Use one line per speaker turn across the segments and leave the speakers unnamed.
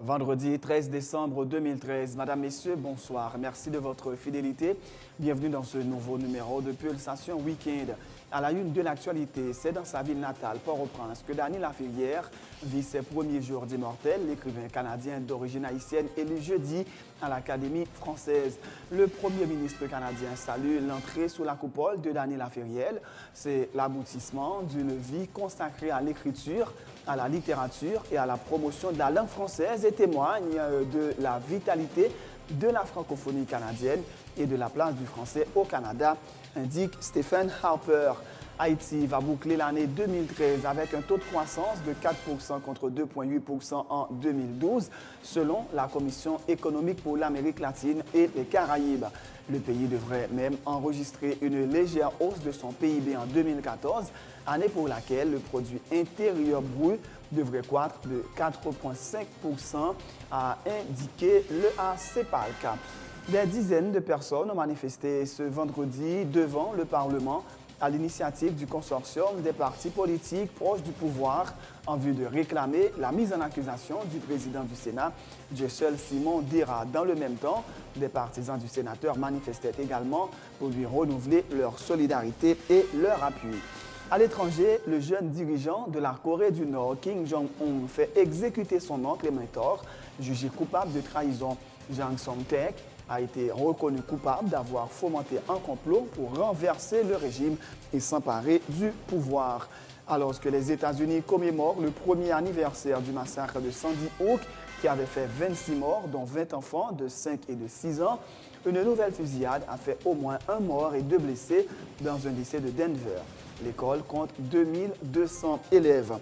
Vendredi 13 décembre 2013. Madame, Messieurs, bonsoir. Merci de votre fidélité. Bienvenue dans ce nouveau numéro de Pulsation Week-end. À la une de l'actualité, c'est dans sa ville natale, Port-au-Prince, que Dany Laferrière vit ses premiers jours d'immortel. L'écrivain canadien d'origine haïtienne élu jeudi à l'Académie française. Le Premier ministre canadien salue l'entrée sous la coupole de Dany Laferrière. C'est l'aboutissement d'une vie consacrée à l'écriture, à la littérature et à la promotion de la langue française et témoigne de la vitalité de la francophonie canadienne et de la place du français au Canada, indique Stephen Harper. Haïti va boucler l'année 2013 avec un taux de croissance de 4% contre 2,8% en 2012, selon la Commission économique pour l'Amérique latine et les Caraïbes. Le pays devrait même enregistrer une légère hausse de son PIB en 2014, année pour laquelle le produit intérieur brut devrait croître de 4,5%, a indiqué le ACPALC. Des dizaines de personnes ont manifesté ce vendredi devant le Parlement à l'initiative du consortium des partis politiques proches du pouvoir en vue de réclamer la mise en accusation du président du Sénat, Jessel Simon Dira. Dans le même temps, des partisans du sénateur manifestaient également pour lui renouveler leur solidarité et leur appui. À l'étranger, le jeune dirigeant de la Corée du Nord, Kim Jong-un, fait exécuter son oncle et mentor, jugé coupable de trahison. Jang Song-taek a été reconnu coupable d'avoir fomenté un complot pour renverser le régime et s'emparer du pouvoir. Alors que les États-Unis commémorent le premier anniversaire du massacre de Sandy Hook, qui avait fait 26 morts, dont 20 enfants de 5 et de 6 ans, une nouvelle fusillade a fait au moins un mort et 2 blessés dans un lycée de Denver. L'école compte 2200 élèves.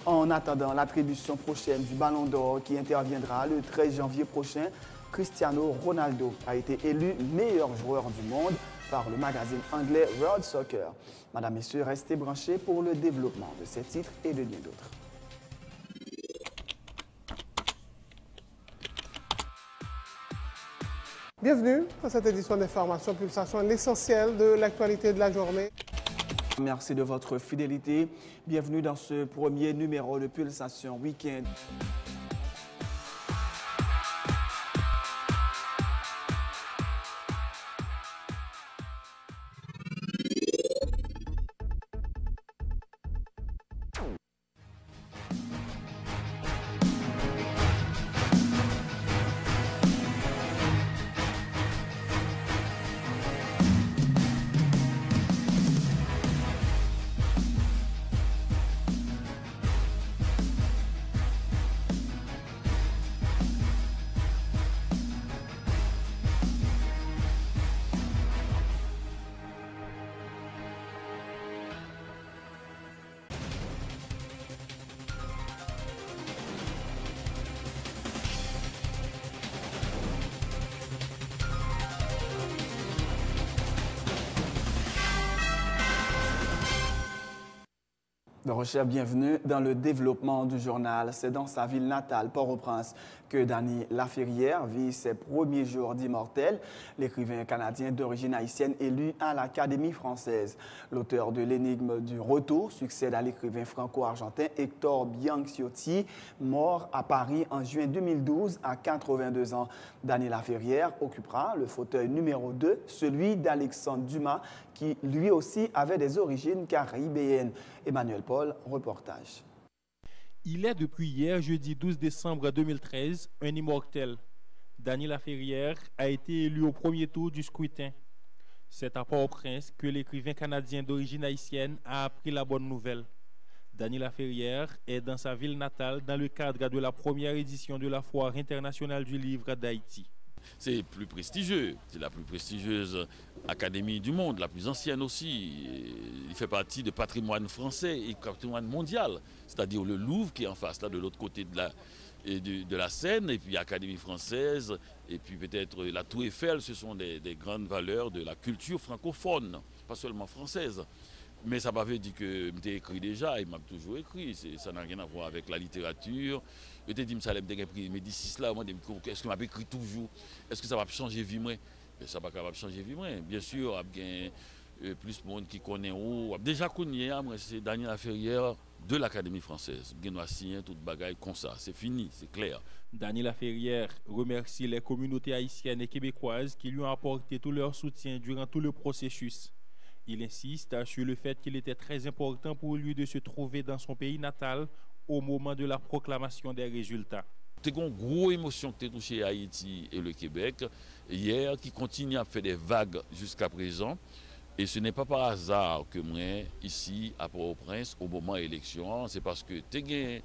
En attendant l'attribution prochaine du Ballon d'Or qui interviendra le 13 janvier prochain, Cristiano Ronaldo a été élu meilleur joueur du monde par le magazine anglais World Soccer. Madame, Messieurs, restez branchés pour le développement de ces titres et de bien d'autres.
Bienvenue dans cette édition d'Information Pulsation, l'essentiel de l'actualité de la journée.
Merci de votre fidélité. Bienvenue dans ce premier numéro de Pulsation Week-end. Chers, bienvenue dans le développement du journal. C'est dans sa ville natale, Port-au-Prince, que Dany Laferrière vit ses premiers jours d'immortel. L'écrivain canadien d'origine haïtienne élu à l'Académie française. L'auteur de l'Énigme du retour succède à l'écrivain franco-argentin Hector Bianciotti, mort à Paris en juin 2012 à 82 ans. Dany Laferrière occupera le fauteuil numéro 2, celui d'Alexandre Dumas, qui lui aussi avait des origines caribéennes. Emmanuel Paul, reportage.
Il est depuis hier, jeudi 12 décembre 2013, un immortel. Dany Laferrière a été élu au premier tour du scrutin. C'est à Port-au-Prince que l'écrivain canadien d'origine haïtienne a appris la bonne nouvelle. Dany Laferrière est dans sa ville natale dans le cadre de la première édition de la Foire internationale du livre d'Haïti.
C'est plus prestigieux, c'est la plus prestigieuse académie du monde, la plus ancienne aussi. Il fait partie du patrimoine français et patrimoine mondial, c'est-à-dire le Louvre qui est en face, là de l'autre côté de la Seine, et puis l'Académie française, et puis peut-être la Tour Eiffel, ce sont des grandes valeurs de la culture francophone, pas seulement française. Mais ça m'avait dit que j'ai écrit déjà, il m'a toujours écrit, ça n'a rien à voir avec la littérature. Je t'ai dit que ça allait me prix Médicis là, est-ce que m'a écrit toujours? Est-ce que ça va changer vie moi? Mais ça va pas capable changer vie moi. Bien sûr, il y a plus de monde qui connaît où. Déjà connu, c'est Dany Laferrière de l'Académie française. Nous avons signé toute bagaille comme ça. C'est fini, c'est clair.
Dany Laferrière remercie les communautés haïtiennes et québécoises qui lui ont apporté tout leur soutien durant tout le processus. Il insiste sur le fait qu'il était très important pour lui de se trouver dans son pays natal au moment de la proclamation des résultats.
C'est une grosse émotion qui a touché Haïti et le Québec hier, qui continue à faire des vagues jusqu'à présent. Et ce n'est pas par hasard que moi, ici, à Port-au-Prince, au moment de l'élection, c'est parce que tu as gagné le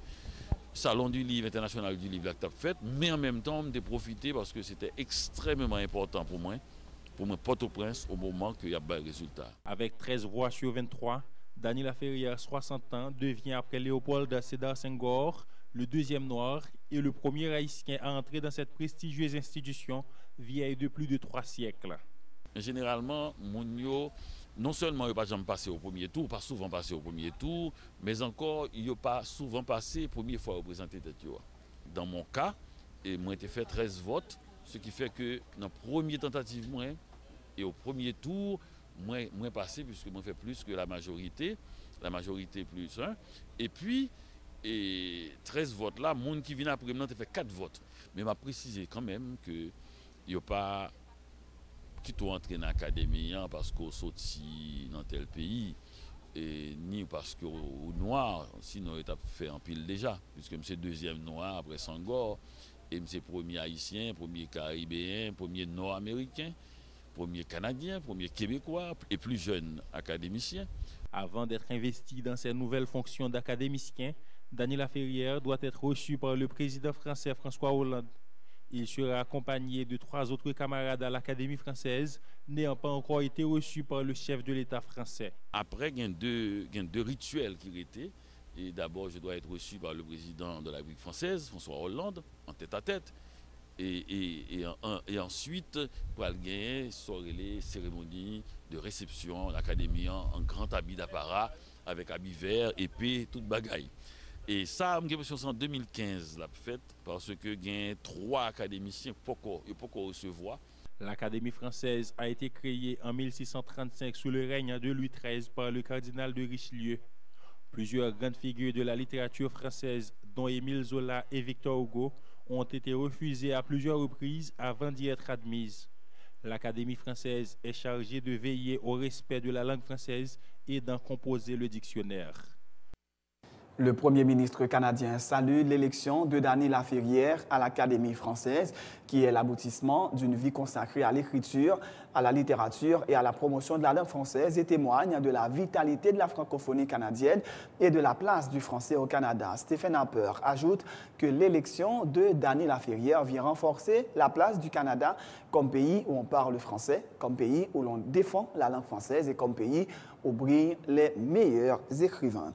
Salon du Livre, international du Livre, que tu as fait, mais en même temps, j'ai profité parce que c'était extrêmement important pour moi Port-au-Prince, au moment qu'il y a des résultats.
Avec 13 voix sur 23, Dany Laferrière, 60 ans, devient après Léopold Sédar Senghor le deuxième noir et le premier haïtien à entrer dans cette prestigieuse institution vieille de plus de 3 siècles.
Généralement, non seulement il n'a pas jamais passé au premier tour, pas souvent passé au premier tour, mais encore il n'a pas souvent passé première fois au présenté de Tio. Dans mon cas, moi j'ai fait 13 votes, ce qui fait que dans la première tentative, et au premier tour, moi passé puisque moi fait plus que la majorité plus 1. Et puis, 13 votes là, le monde qui vient après moi, fait 4 votes. Mais m'a précisé quand même que il n'y a pas qui sont entrés dans l'académie parce qu'on sorti dans tel pays, et ni parce qu'on est noir, sinon il a fait en pile déjà, puisque c'est deuxième noir après Senghor, et c'est premier haïtien, premier caribéen, premier nord-américain, premier canadien, premier québécois, et plus jeune académicien.
Avant d'être investi dans ses nouvelles fonctions d'académicien, Dany Laferrière doit être reçu par le président français François Hollande. Il sera accompagné de 3 autres camarades à l'Académie française, n'ayant pas encore été reçu par le chef de l'État français.
Après, il y a deux rituels qui étaient. Et d'abord, je dois être reçu par le président de la République française, François Hollande, en tête à tête. Et ensuite, pour aller gagner les cérémonies de réception, l'Académie en grand habit d'apparat, avec habit vert, épée, toute bagaille. Et ça, je me en 2015, la fête, parce que il y a 3 académiciens qui ne peuvent pas recevoir.
L'Académie française a été créée en 1635 sous le règne de Louis XIII par le cardinal de Richelieu. Plusieurs grandes figures de la littérature française, dont Émile Zola et Victor Hugo, ont été refusées à plusieurs reprises avant d'y être admises. L'Académie française est chargée de veiller au respect de la langue française et d'en composer le dictionnaire.
Le Premier ministre canadien salue l'élection de Dany Laferrière à l'Académie française, qui est l'aboutissement d'une vie consacrée à l'écriture, à la littérature et à la promotion de la langue française et témoigne de la vitalité de la francophonie canadienne et de la place du français au Canada. Stephen Harper ajoute que l'élection de Dany Laferrière vient renforcer la place du Canada comme pays où on parle français, comme pays où l'on défend la langue française et comme pays où brillent les meilleurs écrivains.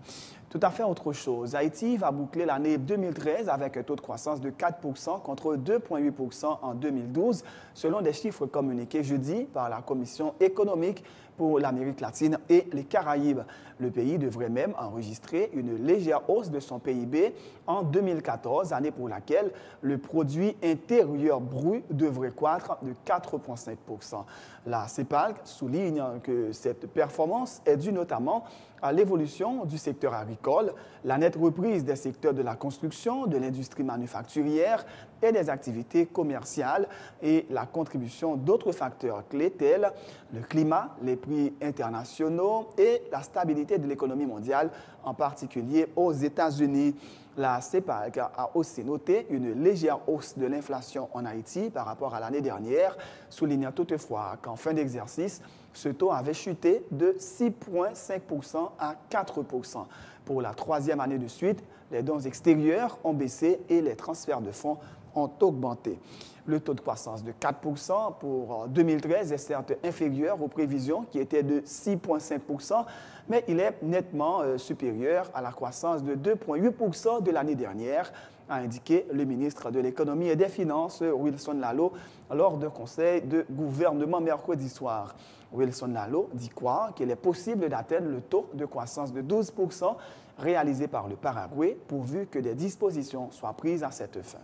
Tout à fait autre chose. Haïti va boucler l'année 2013 avec un taux de croissance de 4% contre 2,8% en 2012, selon des chiffres communiqués jeudi par la Commission économique pour l'Amérique latine et les Caraïbes. Le pays devrait même enregistrer une légère hausse de son PIB en 2014, année pour laquelle le produit intérieur brut devrait croître de 4,5%. La CEPAL souligne que cette performance est due notamment à l'évolution du secteur agricole, la nette reprise des secteurs de la construction, de l'industrie manufacturière et des activités commerciales et la contribution d'autres facteurs clés tels le climat, les prix internationaux et la stabilité de l'économie mondiale, en particulier aux États-Unis. La CEPAC a aussi noté une légère hausse de l'inflation en Haïti par rapport à l'année dernière, soulignant toutefois qu'en fin d'exercice, ce taux avait chuté de 6,5% à 4%. Pour la 3e année de suite, les dons extérieurs ont baissé et les transferts de fonds ont augmenté. Le taux de croissance de 4% pour 2013 est certes inférieur aux prévisions qui étaient de 6,5%, mais il est nettement supérieur à la croissance de 2,8% de l'année dernière, a indiqué le ministre de l'Économie et des Finances, Wilson Lalo, lors d'un conseil de gouvernement mercredi soir. Wilson Lalo dit croire qu'il est possible d'atteindre le taux de croissance de 12% réalisé par le Paraguay, pourvu que des dispositions soient prises à cette fin.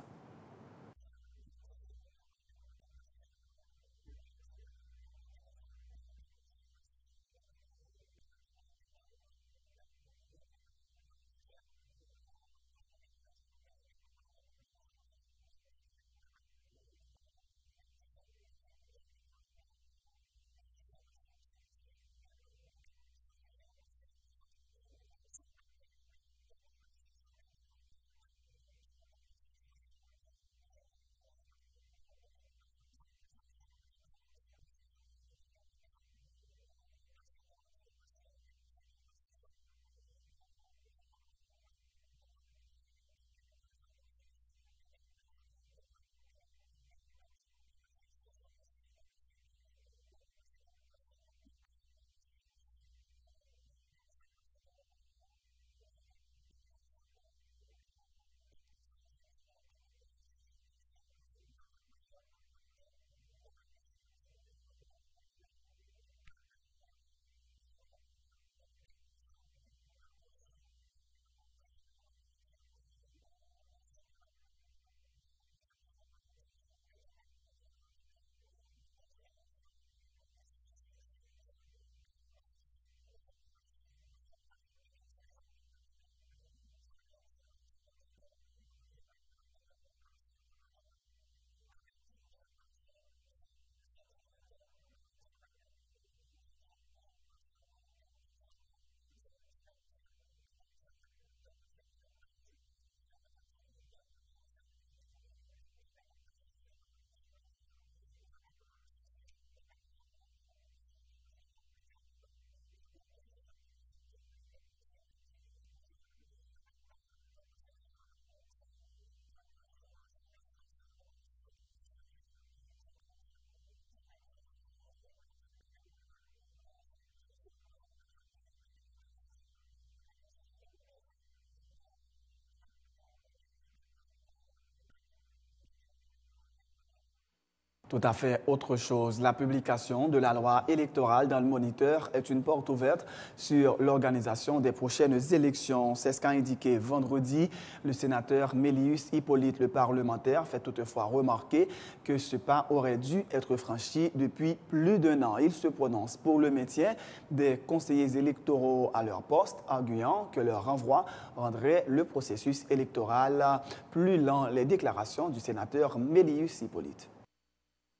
Tout à fait autre chose. La publication de la loi électorale dans le Moniteur est une porte ouverte sur l'organisation des prochaines élections. C'est ce qu'a indiqué vendredi le sénateur Mélius Hippolyte. Le parlementaire fait toutefois remarquer que ce pas aurait dû être franchi depuis plus d'1 an. Il se prononce pour le maintien des conseillers électoraux à leur poste, arguant que leur renvoi rendrait le processus électoral plus lent. Les déclarations du sénateur Mélius Hippolyte.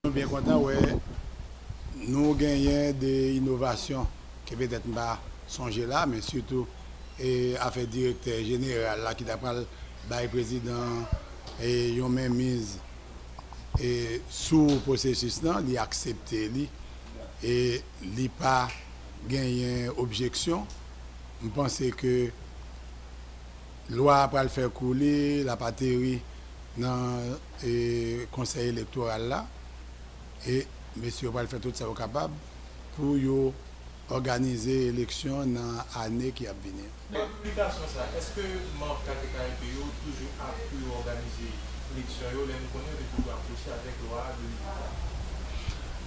Nous sommes bien contents, ouais. Nous gagnons des innovations qui peut-être pas songer là, mais surtout affaire directeur général là qui d'après le président et ils ont même mise sous le processus là, il a accepté et il pas gagné objection. Je pense que la loi va le faire couler la patrie dans le conseil électoral là. Et messieurs va le faire tout ça au capable pour organiser l'élection dans l'année qui va venir.
La publication, est-ce que membre KTKMP toujours a pu organiser l'élection? Nous connaissons de approcher avec la loi de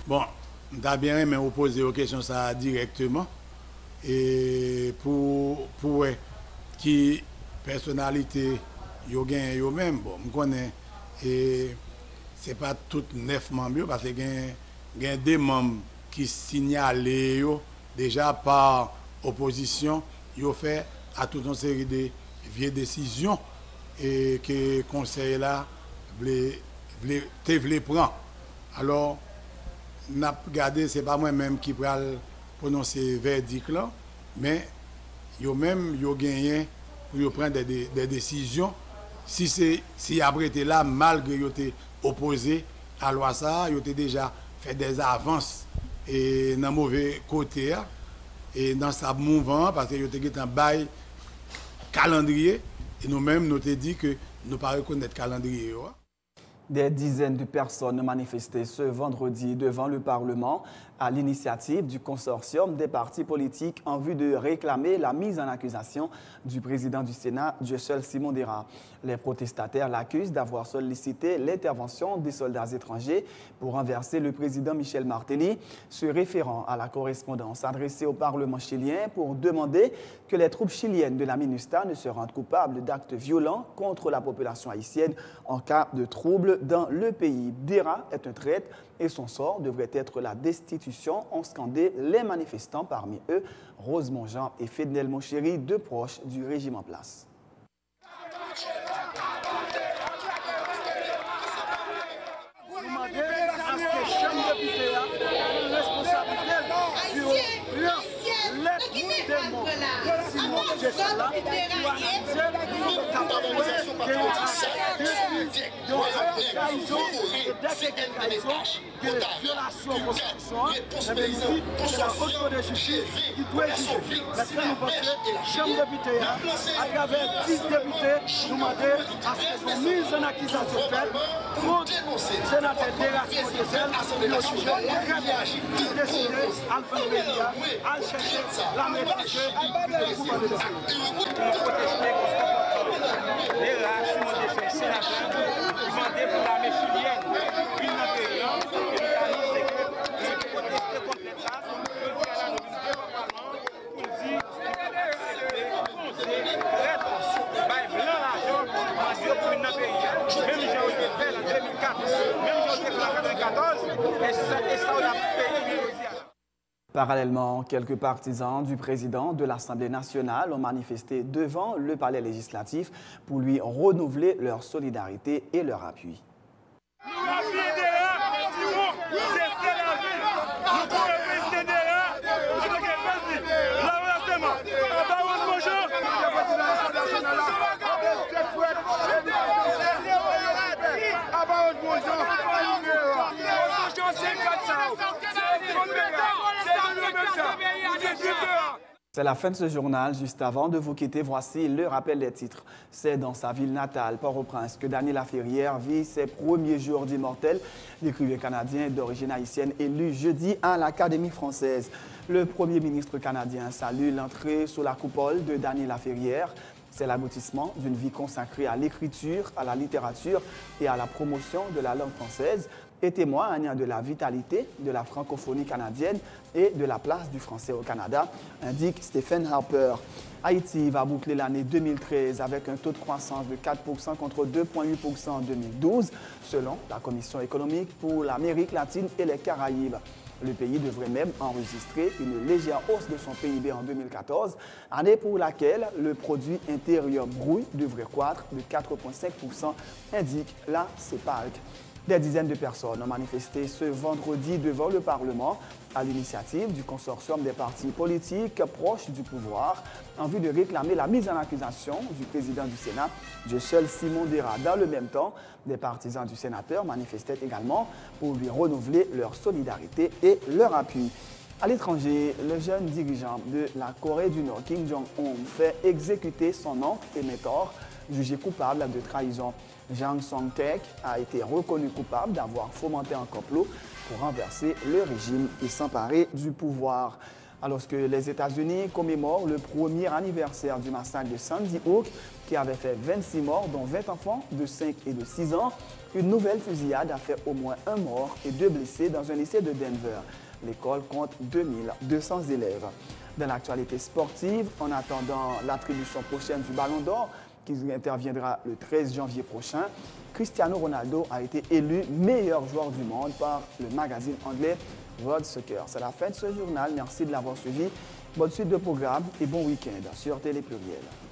Bon, nous avons bien aimé poser aux questions ça directement. Et pour qui personnalité yo gagne yo même, bon, je connais. Et ce n'est pas tous 9 membres, parce qu'il y a des membres qui signalent déjà par opposition, ils ont fait à toute une série de vieilles décisions et que le conseil là voulait prendre. Alors, nous avons regardé, ce n'est pas moi-même qui va prononcer le verdict là, mais ils ont gagné pour prendre des décisions. Si après été là, malgré qu'ils étaient opposés à la loi, ça, ils ont déjà fait des avances et dans le mauvais côté et dans sa mouvement parce qu'ils ont un bail calendrier et nous-mêmes nous avons dit que nous ne pas reconnaître le calendrier.
Des dizaines de personnes manifestaient ce vendredi devant le Parlement à l'initiative du consortium des partis politiques en vue de réclamer la mise en accusation du président du Sénat, Dieuseul Simon Dera. Les protestataires l'accusent d'avoir sollicité l'intervention des soldats étrangers pour renverser le président Michel Martelly, se référant à la correspondance adressée au Parlement chilien pour demander que les troupes chiliennes de la MINUSTAH ne se rendent coupables d'actes violents contre la population haïtienne en cas de troubles dans le pays. Dera est un traître et son sort devrait être la destitution, ont scandé les manifestants, parmi eux Rosemont Jean et Fidel Monchéry, deux proches du régime en place.
Chambre députés, à travers 10 députés, nous demandons à ce que nous mise en accusation faite contre le sénateur Dérasco Diesel et le sujet qui décide à le faire à chercher la médaille pour le protester contre Dérasco Diesel, sénateur, demandé pour l'armée chilienne, une impériale, et nous c'est que protester contre l'État, nous faire la nobilité au Parlement pour dire
Parallèlement, quelques partisans du président de l'Assemblée nationale ont manifesté devant le palais législatif pour lui renouveler leur solidarité et leur appui. C'est la fin de ce journal. Juste avant de vous quitter, voici le rappel des titres. C'est dans sa ville natale, Port-au-Prince, que Dany Laferrière vit ses premiers jours d'immortel. L'écrivain canadien d'origine haïtienne élu jeudi à l'Académie française. Le Premier ministre canadien salue l'entrée sous la coupole de Dany Laferrière. C'est l'aboutissement d'une vie consacrée à l'écriture, à la littérature et à la promotion de la langue française. et témoigne de la vitalité de la francophonie canadienne et de la place du français au Canada, indique Stephen Harper. Haïti va boucler l'année 2013 avec un taux de croissance de 4% contre 2,8% en 2012, selon la Commission économique pour l'Amérique latine et les Caraïbes. Le pays devrait même enregistrer une légère hausse de son PIB en 2014, année pour laquelle le produit intérieur brut devrait croître de 4,5%, indique la CEPAC. Des dizaines de personnes ont manifesté ce vendredi devant le Parlement à l'initiative du consortium des partis politiques proches du pouvoir en vue de réclamer la mise en accusation du président du Sénat, Jocelyn Simon Dera. Dans le même temps, des partisans du sénateur manifestaient également pour lui renouveler leur solidarité et leur appui. À l'étranger, le jeune dirigeant de la Corée du Nord, Kim Jong-un, fait exécuter son oncle et mentor, jugé coupable de trahison. Jang Song-taek a été reconnu coupable d'avoir fomenté un complot pour renverser le régime et s'emparer du pouvoir. Alors que les États-Unis commémorent le premier anniversaire du massacre de Sandy Hook, qui avait fait 26 morts, dont 20 enfants de 5 et de 6 ans, une nouvelle fusillade a fait au moins 1 mort et 2 blessés dans un lycée de Denver. L'école compte 2200 élèves. Dans l'actualité sportive, en attendant l'attribution prochaine du Ballon d'Or, qui interviendra le 13 janvier prochain, Cristiano Ronaldo a été élu meilleur joueur du monde par le magazine anglais World Soccer. C'est la fin de ce journal. Merci de l'avoir suivi. Bonne suite de programme et bon week-end sur Télé Pluriel.